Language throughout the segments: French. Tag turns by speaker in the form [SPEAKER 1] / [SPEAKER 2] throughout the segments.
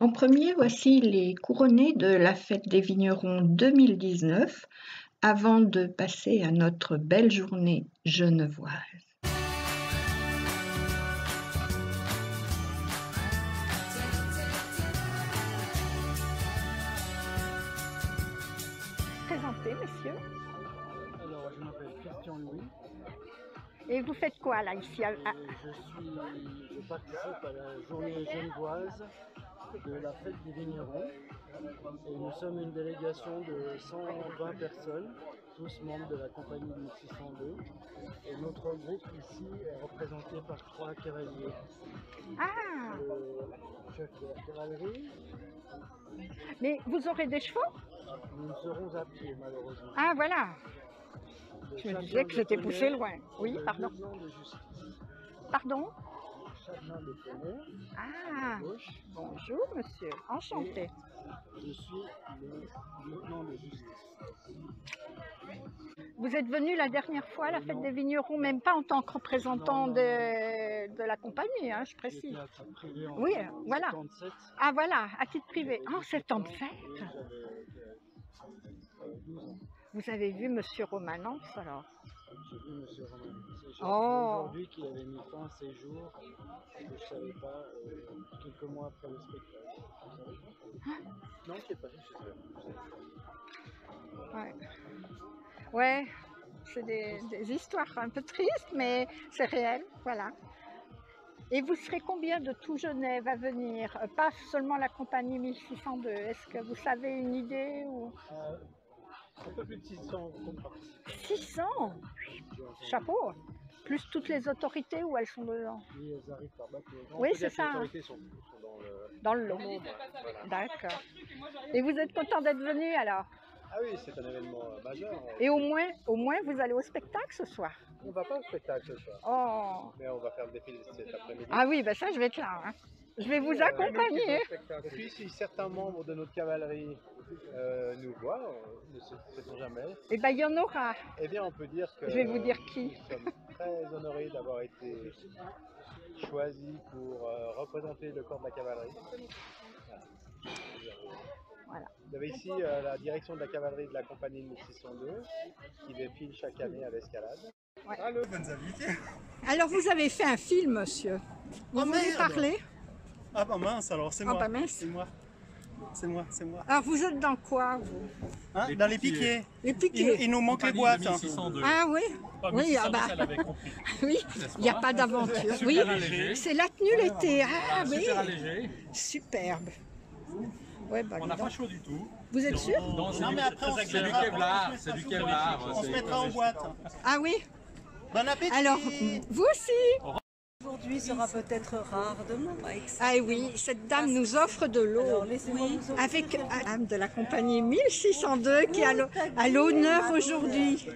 [SPEAKER 1] En premier, voici les couronnés de la fête des vignerons 2019, avant de passer à notre belle journée genevoise. Présentez, messieurs.
[SPEAKER 2] Alors, je m'appelle Christian Louis.
[SPEAKER 1] Et vous faites quoi là ici
[SPEAKER 2] Je participe à la journée genevoise de la fête des vignerons. Et nous sommes une délégation de 120 personnes, tous membres de la compagnie 1602. Et notre groupe ici est représenté par 3 cavaliers.
[SPEAKER 1] Ah!
[SPEAKER 2] Le chef de la cavalerie.
[SPEAKER 1] Mais vous aurez des chevaux?
[SPEAKER 2] Nous serons à pied malheureusement.
[SPEAKER 1] Ah voilà! Je me disais que j'étais poussé loin. Oui, pardon. Pardon?
[SPEAKER 2] Châtelain de Poney.
[SPEAKER 1] Ah! Bonjour monsieur, enchanté.
[SPEAKER 2] Je suis le lieutenant de justice.
[SPEAKER 1] Vous êtes venu la dernière fois à la fête des vignerons, même pas en tant que représentant de la compagnie, hein, je précise.
[SPEAKER 2] À titre privé en
[SPEAKER 1] Oui, voilà.
[SPEAKER 2] 77.
[SPEAKER 1] Ah voilà, à titre privé. En 77. Vous avez vu monsieur Romanence alors?
[SPEAKER 2] J'ai vu monsieur Romanence. J'ai
[SPEAKER 1] Oh.
[SPEAKER 2] aujourd'hui qu'il avait mis fin à ses jours, que je ne savais pas, quelques mois après le spectacle. Non, je ne sais pas, je sais pas.
[SPEAKER 1] Ouais. Ouais, c'est des histoires un peu tristes, mais c'est réel, voilà. Et vous serez combien de tout Genève à venir? Pas seulement la compagnie 1602. Est-ce que vous savez une idée ou...
[SPEAKER 2] Un peu plus de 600 contrats.
[SPEAKER 1] 600? Chapeau! Plus toutes les autorités où elles sont dedans?
[SPEAKER 2] Oui, elles arrivent par bateau.
[SPEAKER 1] Oui, c'est ça.
[SPEAKER 2] Les autorités sont
[SPEAKER 1] dans le lot.
[SPEAKER 2] Voilà.
[SPEAKER 1] D'accord. Et vous êtes content d'être venu alors?
[SPEAKER 2] Ah oui, c'est un événement majeur.
[SPEAKER 1] Et au moins, vous allez au spectacle ce soir?
[SPEAKER 2] On ne va pas au spectacle ce soir.
[SPEAKER 1] Oh!
[SPEAKER 2] Mais on va faire le défilé cet après-midi.
[SPEAKER 1] Ah oui, ben ça je vais être là. Hein. Je vais vous accompagner.
[SPEAKER 2] Et puis si certains membres de notre cavalerie nous voient, ne sait-on jamais.
[SPEAKER 1] Eh bien il y en aura.
[SPEAKER 2] Eh bien on peut dire que
[SPEAKER 1] je vais vous dire qui.
[SPEAKER 2] Nous sommes très honorés d'avoir été choisis pour représenter le corps de la cavalerie.
[SPEAKER 1] Voilà.
[SPEAKER 2] Vous avez ici la direction de la cavalerie de la compagnie 1602 qui défile chaque année à l'escalade.
[SPEAKER 1] Ouais.
[SPEAKER 2] Allô, bonnes invités.
[SPEAKER 1] Alors vous avez fait un film, monsieur. Vous voulez parler?
[SPEAKER 2] Ah bah mince, alors c'est
[SPEAKER 1] Ah
[SPEAKER 2] moi.
[SPEAKER 1] bah mince.
[SPEAKER 2] C'est moi.
[SPEAKER 1] Alors vous êtes dans quoi vous?
[SPEAKER 2] Hein, dans les piquets.
[SPEAKER 1] Les piquets.
[SPEAKER 2] Il nous manque les boîtes.
[SPEAKER 3] 1602.
[SPEAKER 1] Ah oui. Oui,
[SPEAKER 3] ah
[SPEAKER 1] bah. Oui, il n'y a pas d'aventure. Oui, c'est la tenue l'été. Ah oui.
[SPEAKER 3] Super allégé.
[SPEAKER 1] Superbe. Ouais, bah,
[SPEAKER 3] On n'a pas chaud du tout.
[SPEAKER 1] Vous êtes sûr?
[SPEAKER 3] Non,
[SPEAKER 2] Non, mais après,
[SPEAKER 3] c'est du Kevlar. C'est du Kevlar.
[SPEAKER 2] On se mettra en boîte.
[SPEAKER 1] Ah oui.
[SPEAKER 2] Bon appétit.
[SPEAKER 1] Alors, vous aussi?
[SPEAKER 4] Aujourd'hui sera peut-être rare, demain va être
[SPEAKER 1] Ah oui, cette dame nous offre de l'eau.
[SPEAKER 4] Alors laissez-moi vous offrir.
[SPEAKER 1] Avec une dame de la compagnie 1602 qui est à l'honneur aujourd'hui.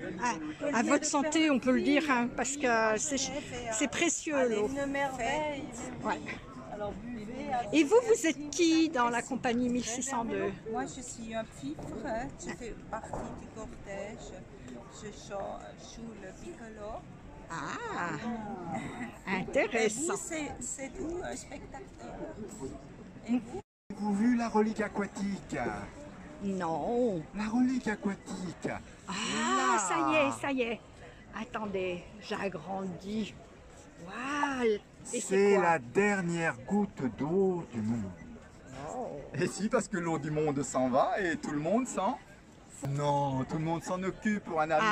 [SPEAKER 1] À votre santé, on peut le dire, hein, parce que c'est précieux l'eau.
[SPEAKER 4] Une merveille.
[SPEAKER 1] Ouais.
[SPEAKER 4] Alors buvez.
[SPEAKER 1] Et vous êtes qui dans la compagnie 1602?
[SPEAKER 5] Moi, je suis un fifre, je fais partie du cortège, je joue le piccolo.
[SPEAKER 1] Ah,
[SPEAKER 5] Et
[SPEAKER 1] intéressant.
[SPEAKER 5] vous, c'est vous, un spectateur.
[SPEAKER 6] Avez-vous vu la relique aquatique?
[SPEAKER 1] Non.
[SPEAKER 6] La relique aquatique.
[SPEAKER 1] Ah, ça y est. Attendez, j'agrandis. Waouh. Et
[SPEAKER 6] C'est
[SPEAKER 1] quoi?
[SPEAKER 6] la dernière goutte d'eau du monde.
[SPEAKER 1] Oh.
[SPEAKER 6] Et si, parce que l'eau du monde s'en va et tout le monde s'en... Non, tout le monde s'en occupe pour un avenir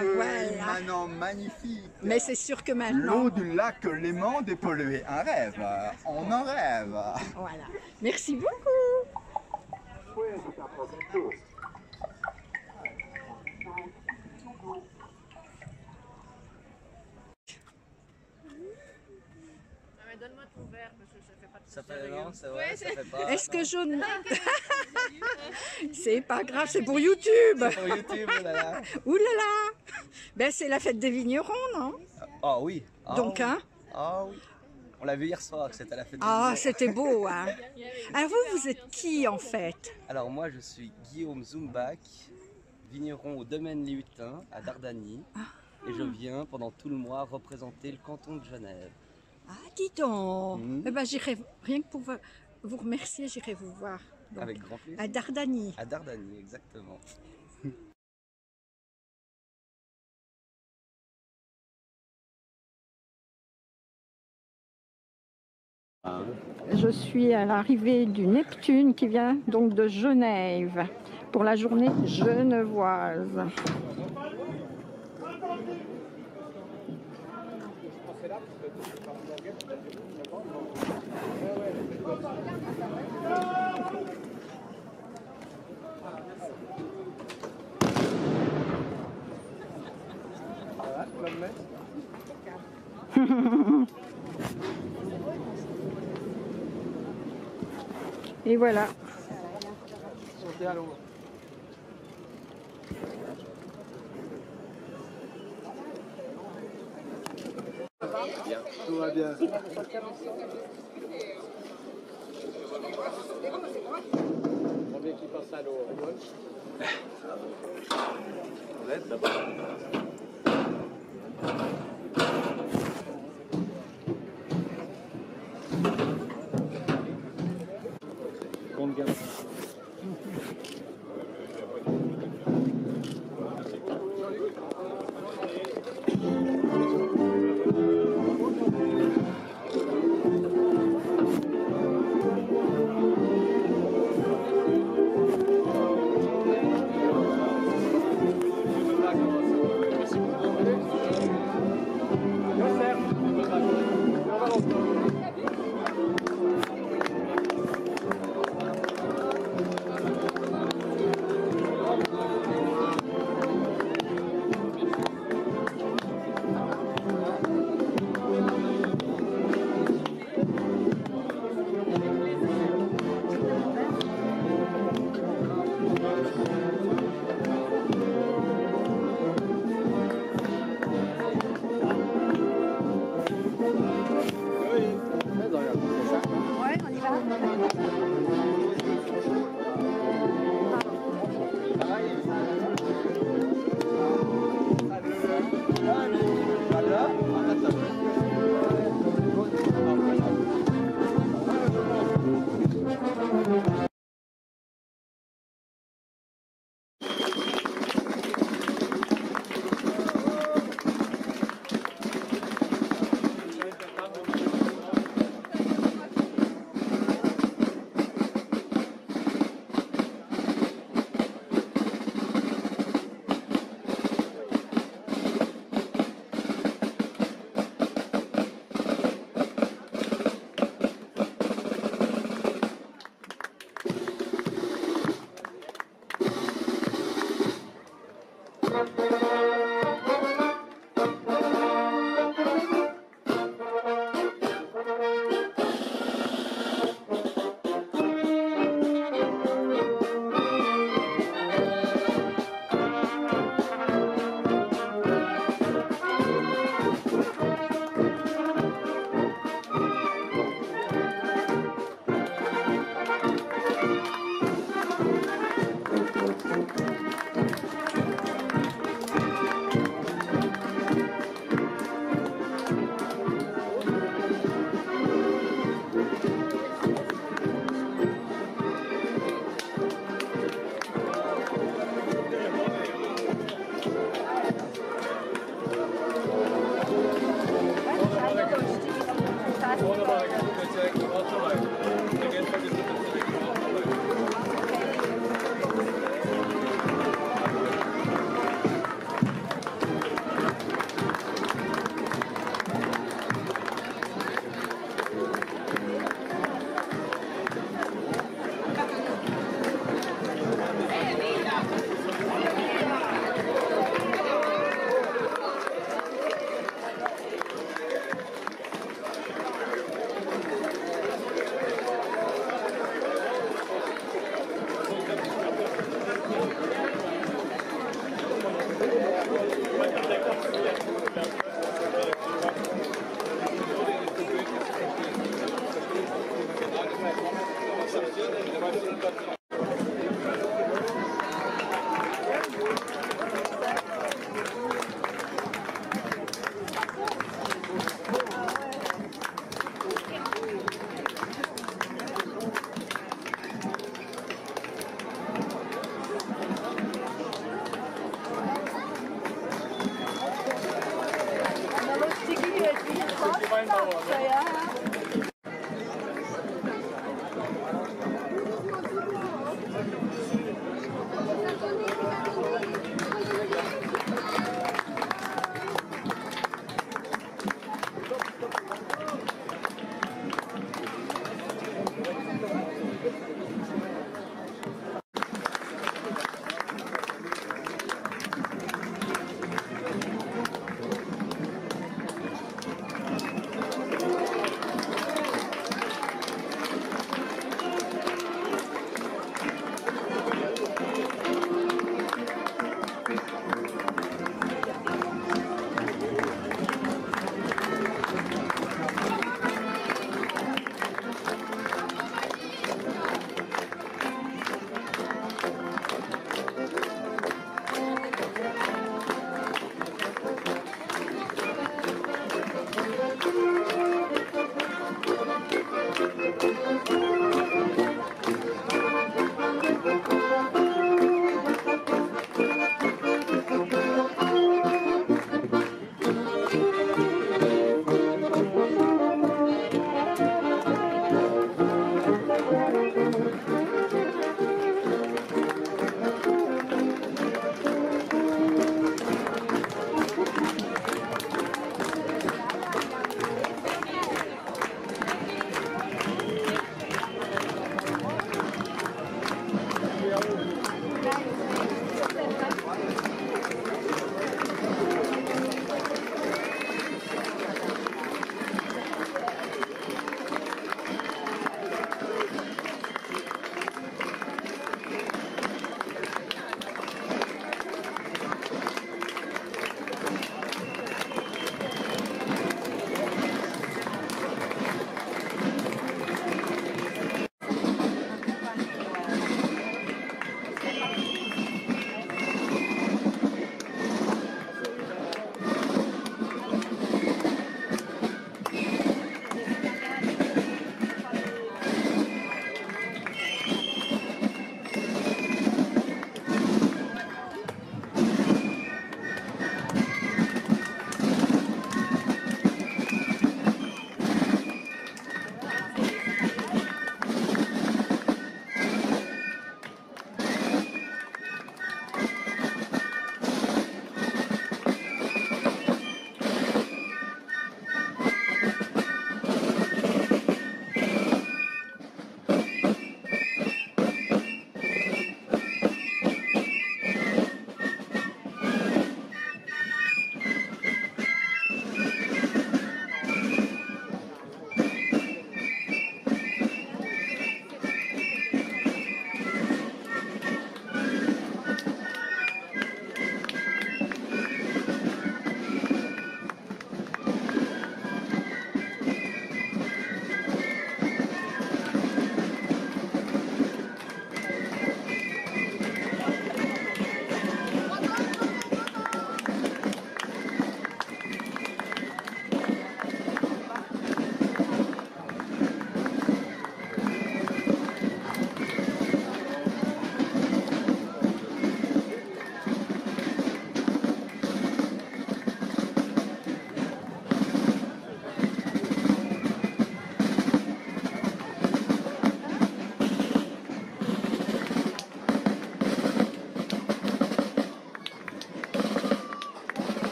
[SPEAKER 6] radieux,
[SPEAKER 1] voilà.
[SPEAKER 6] émanant, magnifique.
[SPEAKER 1] Mais c'est sûr que maintenant...
[SPEAKER 6] L'eau du lac Léman dépolluée, un rêve, on en rêve.
[SPEAKER 1] Voilà. Merci beaucoup.
[SPEAKER 6] Oui, c'est un premier tour.
[SPEAKER 7] Donne-moi ton verre parce que ça fait pas de
[SPEAKER 8] Ça fait non, c'est vrai, ça fait pas.
[SPEAKER 1] Est-ce que je... C'est pas grave, c'est pour YouTube.
[SPEAKER 8] Pour YouTube, oh là là.
[SPEAKER 1] Ouh là là. Ben c'est la fête des vignerons, non?
[SPEAKER 8] Ah oui. Ah,
[SPEAKER 1] Donc,
[SPEAKER 8] oui.
[SPEAKER 1] hein?
[SPEAKER 8] Ah oui. On l'a vu hier soir, c'était à la fête des
[SPEAKER 1] Ah,
[SPEAKER 8] vignerons.
[SPEAKER 1] c'était beau, hein? Alors vous êtes qui en fait?
[SPEAKER 8] Alors moi, je suis Guillaume Zumbach, vigneron au domaine Les Hutins, à Dardany. Et je viens pendant tout le mois représenter le canton de Genève.
[SPEAKER 1] Ah, dis donc.
[SPEAKER 8] Mhm.
[SPEAKER 1] Eh ben j'irai rien que pour vous remercier, j'irai vous voir. Donc,
[SPEAKER 8] Avec grand plaisir.
[SPEAKER 1] à Dardani.
[SPEAKER 8] À Dardani, exactement.
[SPEAKER 1] Je suis à l'arrivée du Neptune qui vient donc de Genève pour la journée genevoise. Et voilà.
[SPEAKER 2] Tout va bien. Combien qui passe à l'eau?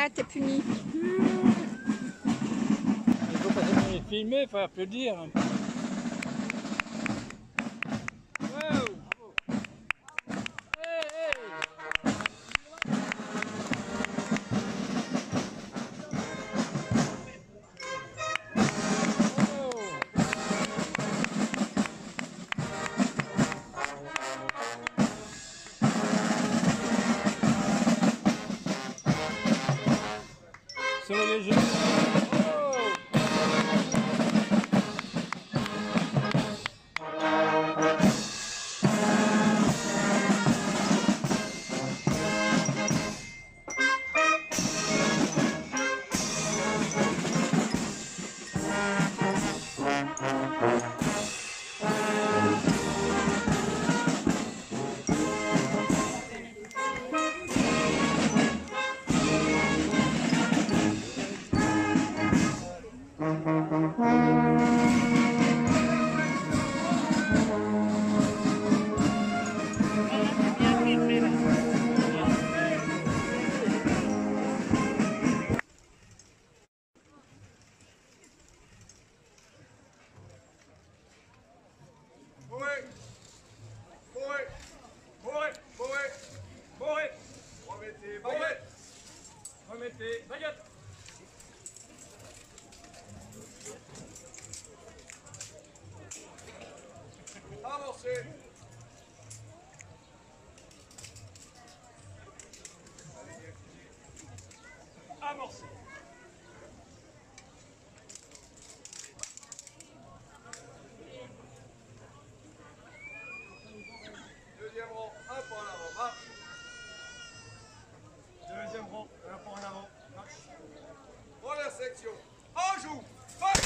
[SPEAKER 1] là, t'es puni.
[SPEAKER 9] Il faut pas les filmer, il faut applaudir. Sur les jeux. Remettez, baguette. Avancez. Amorcez. Deuxième rang, un pas en avant, marche. Deuxième rang, un pas en avant, marche. Première section, en joue, marche.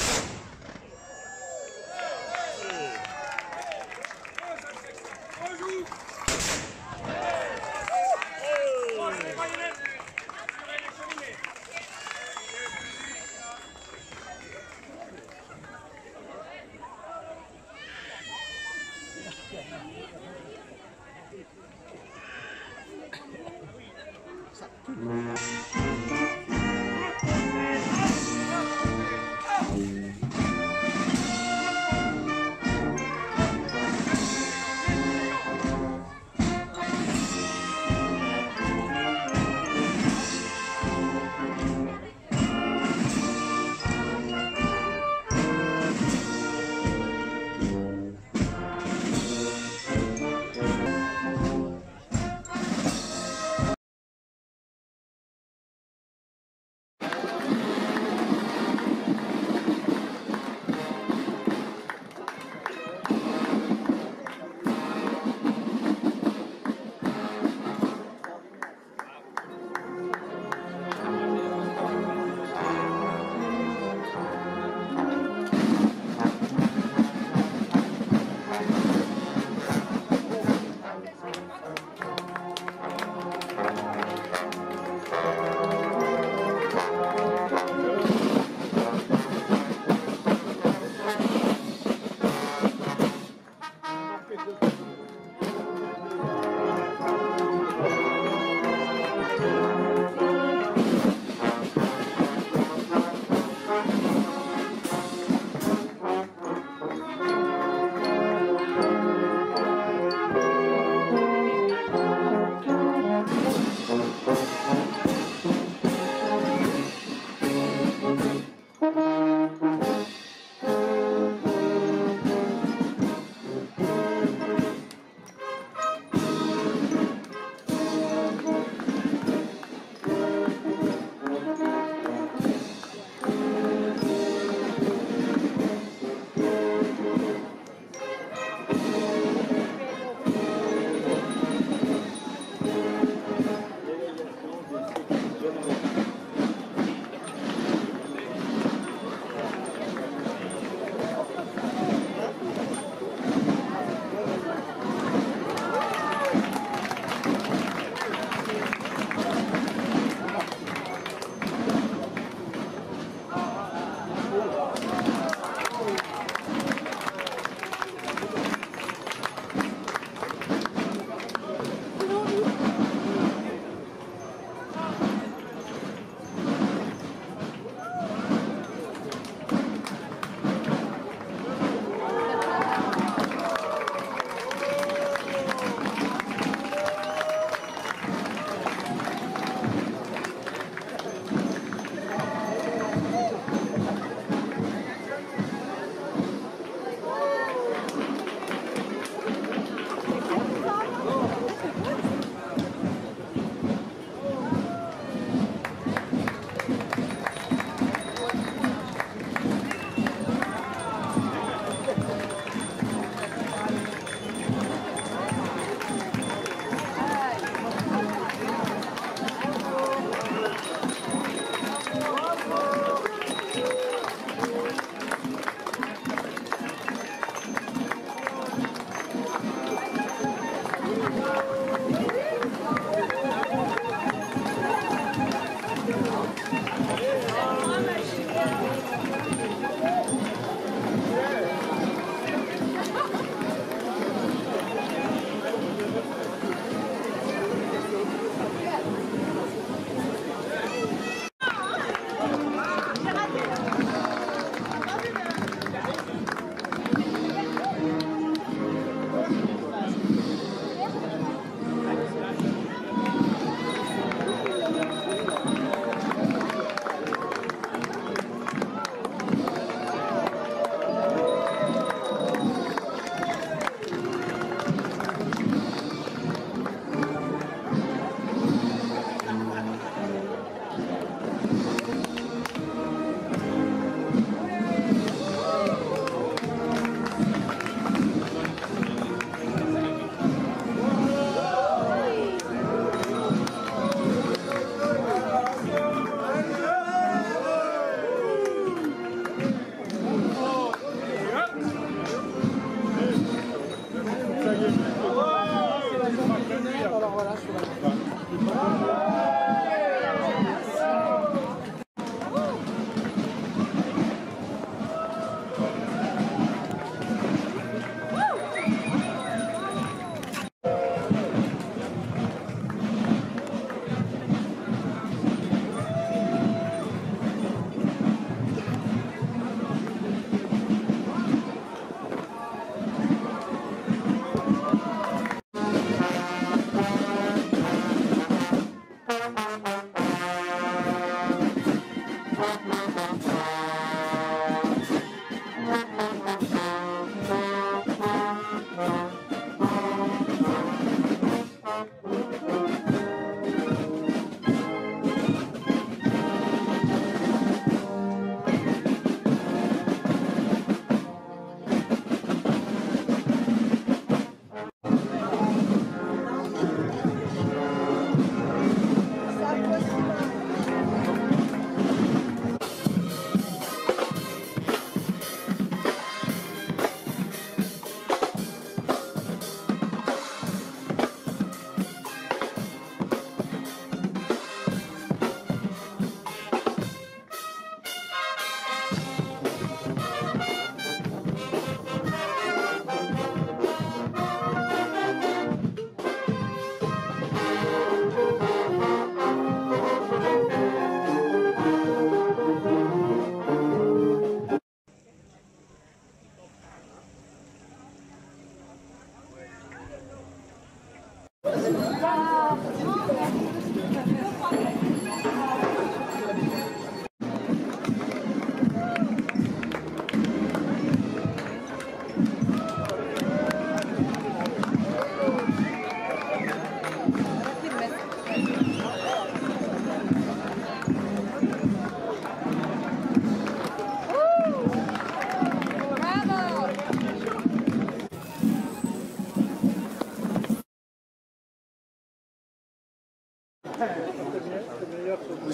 [SPEAKER 9] Deuxième section, en joue. Troisième baïonnette, sur les cheminées.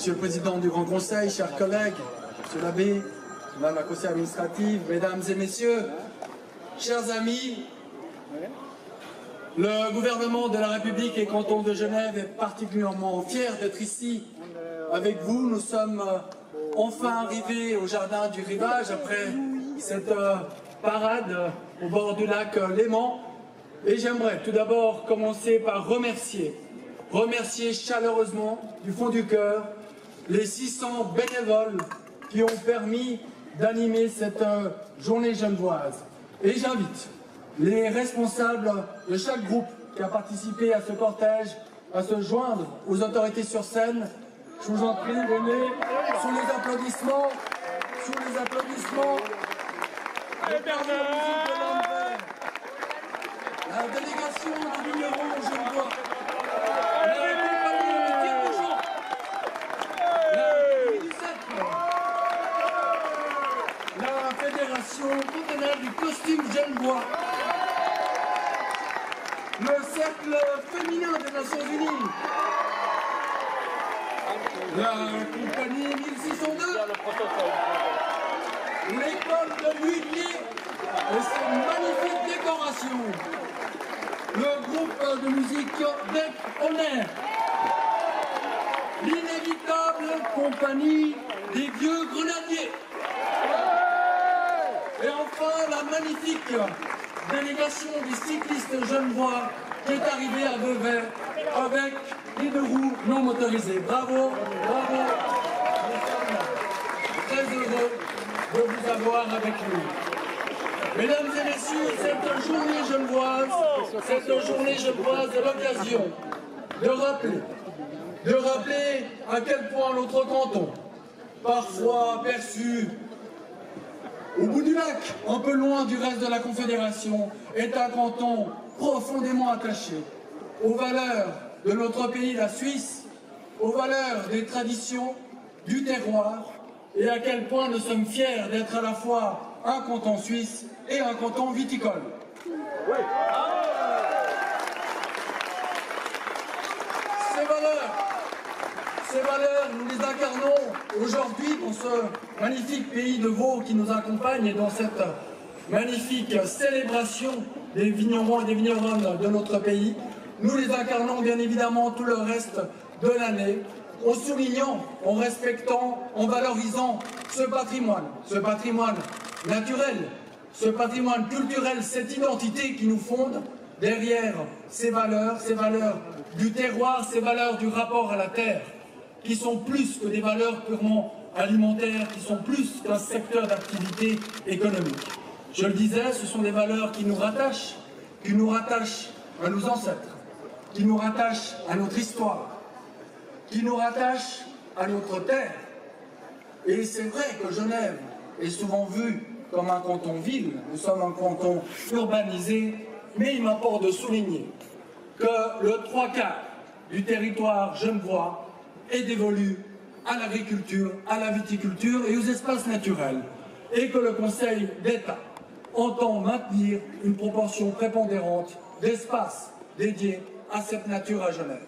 [SPEAKER 10] Monsieur le Président du Grand Conseil, chers collègues, Monsieur l'abbé, Madame la conseillère administrative, Mesdames et Messieurs, chers amis, le gouvernement de la République et canton de Genève est particulièrement fier d'être ici avec vous. Nous sommes enfin arrivés au jardin du rivage après cette parade au bord du lac Léman. Et j'aimerais tout d'abord commencer par remercier chaleureusement du fond du cœur les 600 bénévoles qui ont permis d'animer cette journée genevoise. Et j'invite les responsables de chaque groupe qui a participé à ce cortège à se joindre aux autorités sur scène. Je vous en prie, venez, sous les applaudissements, Allez, la délégation du vigneron genevois, la compagnie de tire-bouchon, la du Sacre, la fédération continentale du costume genevois, le cercle féminin des Nations Unies, la compagnie 1602, l'école de L'Huillier et ses magnifiques décorations, le groupe de musique Bec Honneur, l'inévitable compagnie des Vieux Grenadiers, et enfin la magnifique délégation des cyclistes genevois qui est arrivée à Vevey avec les 2 roues non motorisées. Bravo, bravo, nous sommes très heureux de vous avoir avec nous. Mesdames et messieurs, cette journée genevoise est l'occasion de rappeler à quel point notre canton, parfois perçu au bout du lac, un peu loin du reste de la Confédération, est un canton profondément attaché aux valeurs de notre pays, la Suisse, aux valeurs des traditions, du terroir, et à quel point nous sommes fiers d'être à la fois un canton suisse et un canton viticole. Oui. Ces valeurs, nous les incarnons aujourd'hui dans ce magnifique pays de Vaud qui nous accompagne et dans cette magnifique célébration des vignerons et des vigneronnes de notre pays. Nous les incarnons bien évidemment tout le reste de l'année, en soulignant, en respectant, en valorisant ce patrimoine naturel, ce patrimoine culturel, cette identité qui nous fonde derrière ces valeurs du terroir, ces valeurs du rapport à la terre, qui sont plus que des valeurs purement alimentaires, qui sont plus qu'un secteur d'activité économique. Je le disais, ce sont des valeurs qui nous rattachent à nos ancêtres, qui nous rattachent à notre histoire, qui nous rattachent à notre terre. Et c'est vrai que Genève est souvent vue comme un canton-ville, nous sommes un canton urbanisé, mais il m'importe de souligner que le 3/4 du territoire genevois est dévolu à l'agriculture, à la viticulture et aux espaces naturels, et que le Conseil d'État entend maintenir une proportion prépondérante d'espaces dédiés à cette nature à Genève.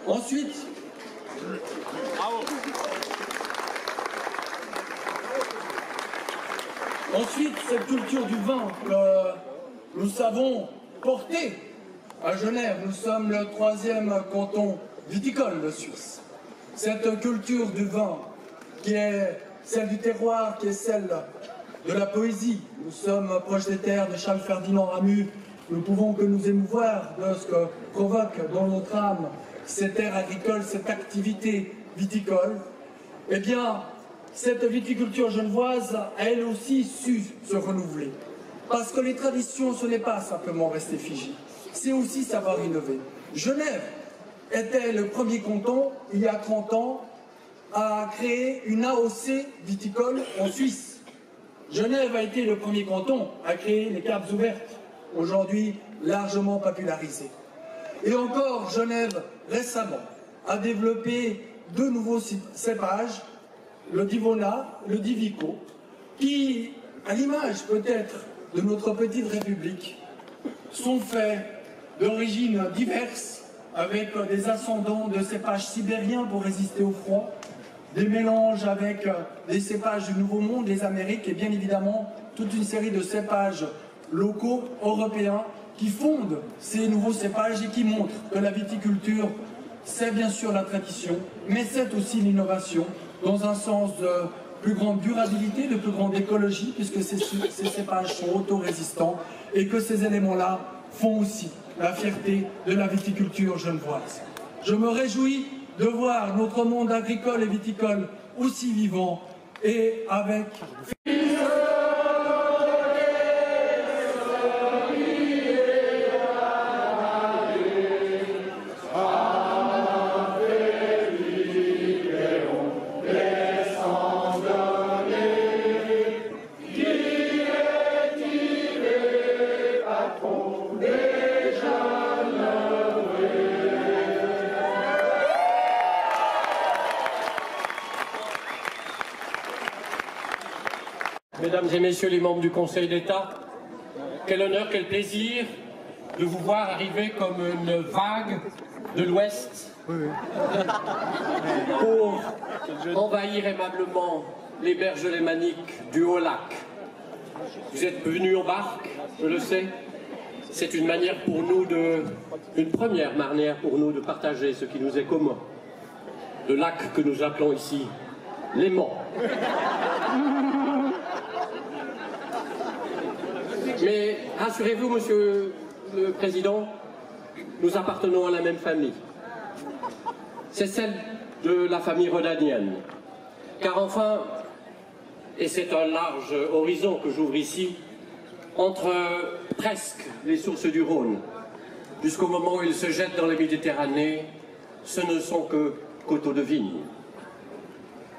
[SPEAKER 10] Ensuite, cette culture du vin que nous savons porter à Genève, nous sommes le 3e canton viticole de Suisse. Cette culture du vin qui est celle du terroir, qui est celle de la poésie. Nous sommes proches des terres de Charles-Ferdinand Ramus. Nous pouvons que nous émouvoir de ce que provoque dans notre âme ces terres agricoles, cette activité viticole. Eh bien, cette viticulture genevoise a elle aussi su se renouveler. Parce que les traditions, ce n'est pas simplement rester figé, c'est aussi savoir innover. Genève était le premier canton, il y a 30 ans, à créer une AOC viticole en Suisse. Genève a été le premier canton à créer les caves ouvertes, aujourd'hui largement popularisées. Et encore, Genève, récemment, a développé 2 nouveaux cépages, le Divona, le Divico, qui, à l'image peut-être de notre petite République, sont faits d'origines diverses avec des ascendants de cépages sibériens pour résister au froid, des mélanges avec des cépages du Nouveau Monde, des Amériques et bien évidemment toute une série de cépages locaux européens qui fondent ces nouveaux cépages et qui montrent que la viticulture, c'est bien sûr la tradition, mais c'est aussi l'innovation dans un sens de plus grande durabilité, de plus grande écologie, puisque ces cépages sont auto-résistants et que ces éléments-là font aussi la fierté de la viticulture genevoise. Je me réjouis de voir notre monde agricole et viticole aussi vivant et avec...
[SPEAKER 11] Mesdames et messieurs les membres du Conseil d'État, quel honneur, quel plaisir de vous voir arriver comme une vague de l'Ouest pour envahir aimablement les berges lémaniques du Haut-Lac. Vous êtes venus en barque, je le sais. C'est une manière pour nous une première manière pour nous de partager ce qui nous est commun. Le lac que nous appelons ici Léman. Mais rassurez-vous, Monsieur le Président, nous appartenons à la même famille. C'est celle de la famille rhodanienne. Car enfin, et c'est un large horizon que j'ouvre ici, entre presque les sources du Rhône, jusqu'au moment où ils se jettent dans la Méditerranée, ce ne sont que coteaux de vignes.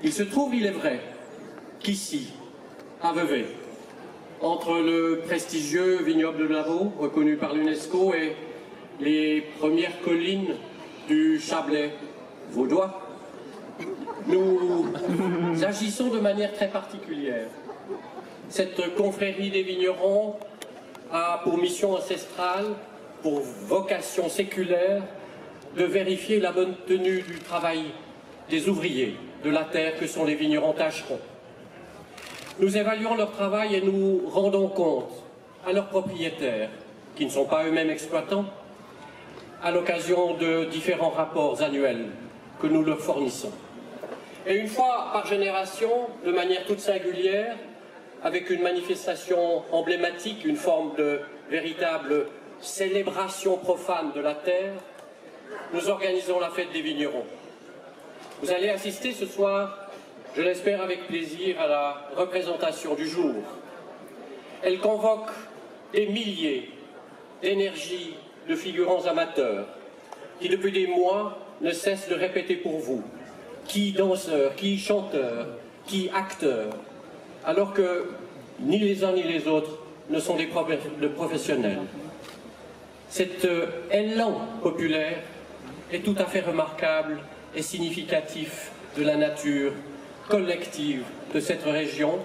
[SPEAKER 11] Il se trouve, il est vrai, qu'ici, à Vevey, entre le prestigieux vignoble de Lavaux, reconnu par l'UNESCO, et les premières collines du Chablais vaudois, nous agissons de manière très particulière. Cette confrérie des vignerons a pour mission ancestrale, pour vocation séculaire, de vérifier la bonne tenue du travail des ouvriers de la terre que sont les vignerons tâcherons. Nous évaluons leur travail et nous rendons compte à leurs propriétaires, qui ne sont pas eux-mêmes exploitants, à l'occasion de différents rapports annuels que nous leur fournissons. Et une fois par génération, de manière toute singulière, avec une manifestation emblématique, une forme de véritable célébration profane de la terre, nous organisons la fête des vignerons. Vous allez assister ce soir, je l'espère avec plaisir, à la représentation du jour. Elle convoque des milliers d'énergies de figurants amateurs qui depuis des mois ne cessent de répéter pour vous, qui danseurs, qui chanteurs, qui acteurs, alors que ni les uns ni les autres ne sont des professionnels. Cet élan populaire est tout à fait remarquable et significatif de la nature collective de cette région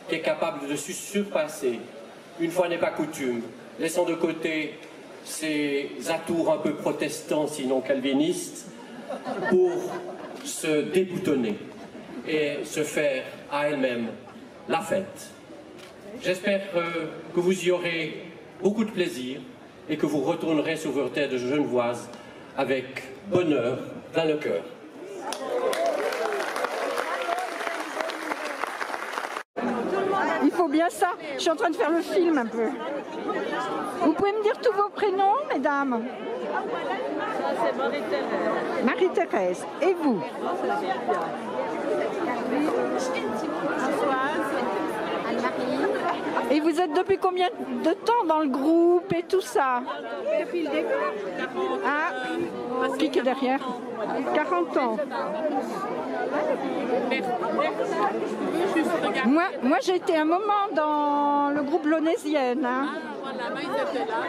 [SPEAKER 11] qui est capable de se surpasser, une fois n'est pas coutume, laissant de côté ses atours un peu protestants, sinon calvinistes, pour se déboutonner et se faire à elle-même la fête. J'espère que vous y aurez beaucoup de plaisir et que vous retournerez sur vos terres de genevoises avec bonheur plein le cœur.
[SPEAKER 1] Il faut bien ça. Je suis en train de faire le film un peu. Vous pouvez me dire tous vos prénoms, mesdames?
[SPEAKER 7] C'est Marie-Thérèse.
[SPEAKER 1] Marie-Thérèse. Et vous? Et vous êtes depuis combien de temps dans le groupe et tout ça?
[SPEAKER 7] Depuis le début.
[SPEAKER 1] Ah, qui est derrière? 40 ans. Moi j'ai été un moment dans le groupe Launésienne. Hein.
[SPEAKER 7] Voilà, moi ils étaient là.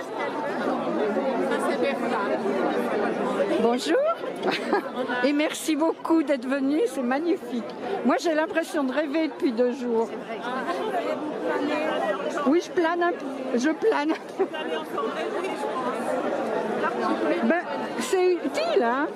[SPEAKER 7] Ça c'est Bertha.
[SPEAKER 1] Bonjour. Et merci beaucoup d'être venu, c'est magnifique. Moi j'ai l'impression de rêver depuis 2 jours. Oui, je plane un peu. Je plane. Ben, c'est utile, hein.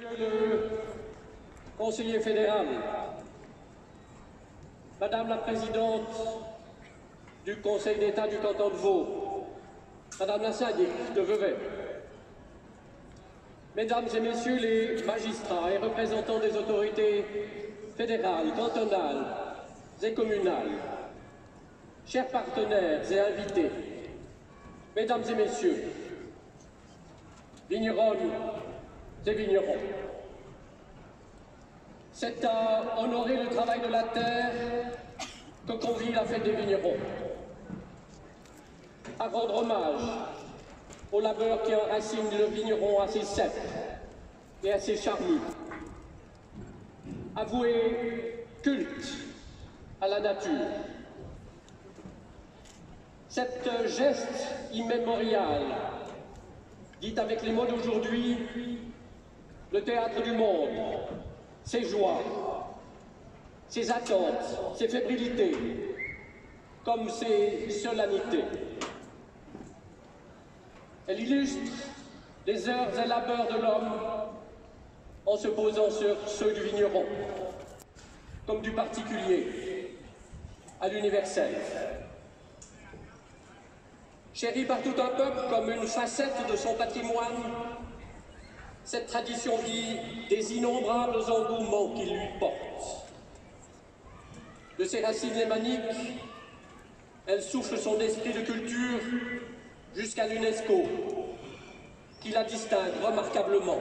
[SPEAKER 11] Monsieur le conseiller fédéral, Madame la présidente du Conseil d'État du canton de Vaud, Madame la syndic de Vevey, Mesdames et Messieurs les magistrats et représentants des autorités fédérales, cantonales et communales, chers partenaires et invités, Mesdames et Messieurs, vigneronnes et vignerons, c'est à honorer le travail de la terre que convie la fête des vignerons, à rendre hommage au labeur qui enracine le vigneron assez sec et assez charnu, à vouer culte à la nature. Cette geste immémorial dit avec les mots d'aujourd'hui le théâtre du monde, ses joies, ses attentes, ses fébrilités, comme ses solennités. Elle illustre les heures et labeurs de l'homme en se posant sur ceux du vigneron, comme du particulier à l'universel. Chérie par tout un peuple comme une facette de son patrimoine, cette tradition vit des innombrables engouements qu'il lui porte. De ses racines lémaniques, elle souffle son esprit de culture jusqu'à l'UNESCO, qui la distingue remarquablement.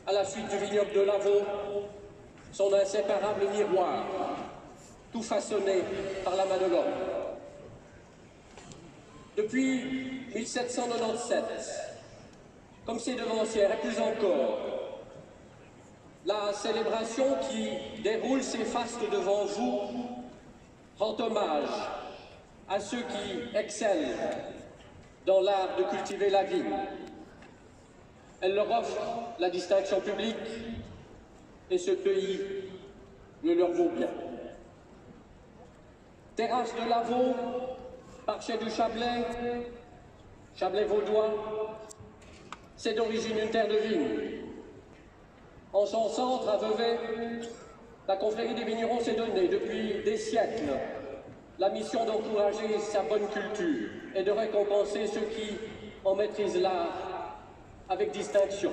[SPEAKER 11] À la suite du vignoble de Lavaux, son inséparable miroir, tout façonné par la main de l'homme. Depuis 1797, comme ses devancières et plus encore, la célébration qui déroule ses fastes devant vous rend hommage à ceux qui excellent dans l'art de cultiver la vigne. Elle leur offre la distinction publique et ce pays le leur vaut bien. Terrasse de Lavaux, Parchet du Chablais, Chablais vaudois, c'est d'origine une terre de vigne. En son centre, à Vevey, la confrérie des vignerons s'est donnée depuis des siècles la mission d'encourager sa bonne culture et de récompenser ceux qui en maîtrisent l'art avec distinction.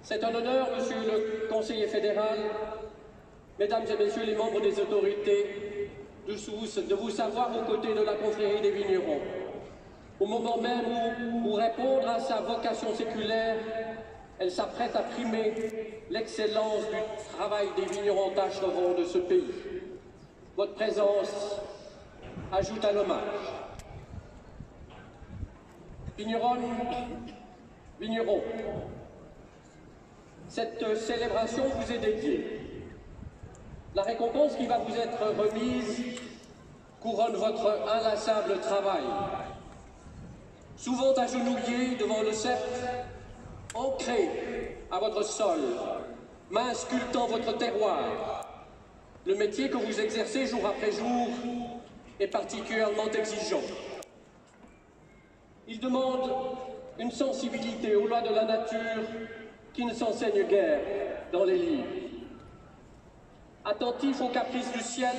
[SPEAKER 11] C'est un honneur, Monsieur le conseiller fédéral, Mesdames et Messieurs les membres des autorités, de vous savoir aux côtés de la confrérie des vignerons, au moment même où, pour répondre à sa vocation séculaire, elle s'apprête à primer l'excellence du travail des vignerons tâcherons de ce pays. Votre présence ajoute à l'hommage. Vigneronnes, vignerons, cette célébration vous est dédiée. La récompense qui va vous être remise couronne votre inlassable travail. Souvent agenouillé devant le sceptre, ancré à votre sol, main sculptant votre terroir, le métier que vous exercez jour après jour est particulièrement exigeant. Il demande une sensibilité aux lois de la nature qui ne s'enseigne guère dans les livres. Attentif aux caprices du ciel,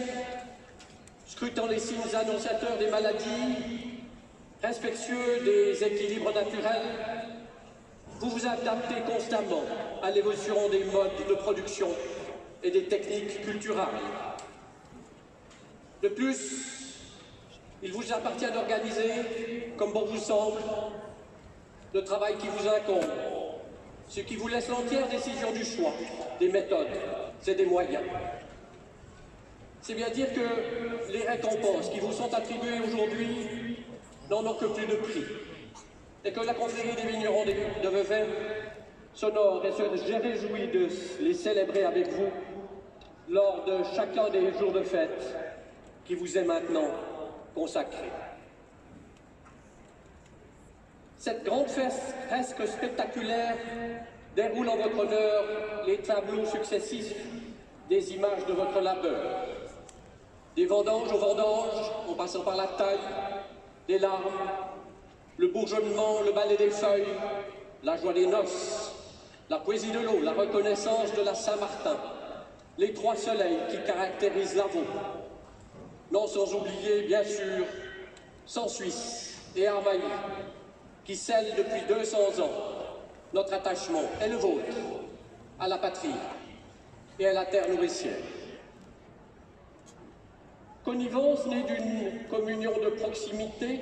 [SPEAKER 11] scrutant les signes annonciateurs des maladies, respectueux des équilibres naturels, vous vous adaptez constamment à l'évolution des modes de production et des techniques culturales. De plus, il vous appartient d'organiser, comme bon vous semble, le travail qui vous incombe, ce qui vous laisse l'entière décision du choix, des méthodes et des moyens. C'est bien dire que les récompenses qui vous sont attribuées aujourd'hui n'en ont que plus de prix, et que la confrérie des vignerons de Vevey s'honore et se réjouit de les célébrer avec vous lors de chacun des jours de fête qui vous est maintenant consacré. Cette grande fête presque spectaculaire déroule en votre honneur les tableaux successifs des images de votre labeur. Des vendanges aux vendanges, en passant par la taille, des larmes, le bourgeonnement, le balai des feuilles, la joie des noces, la poésie de l'eau, la reconnaissance de la Saint-Martin, les trois soleils qui caractérisent la Vaud. Non sans oublier, bien sûr, Sansuis et Armailly, qui scellent depuis 200 ans notre attachement, et le vôtre, à la patrie et à la terre nourricière. Connivence née d'une communion de proximité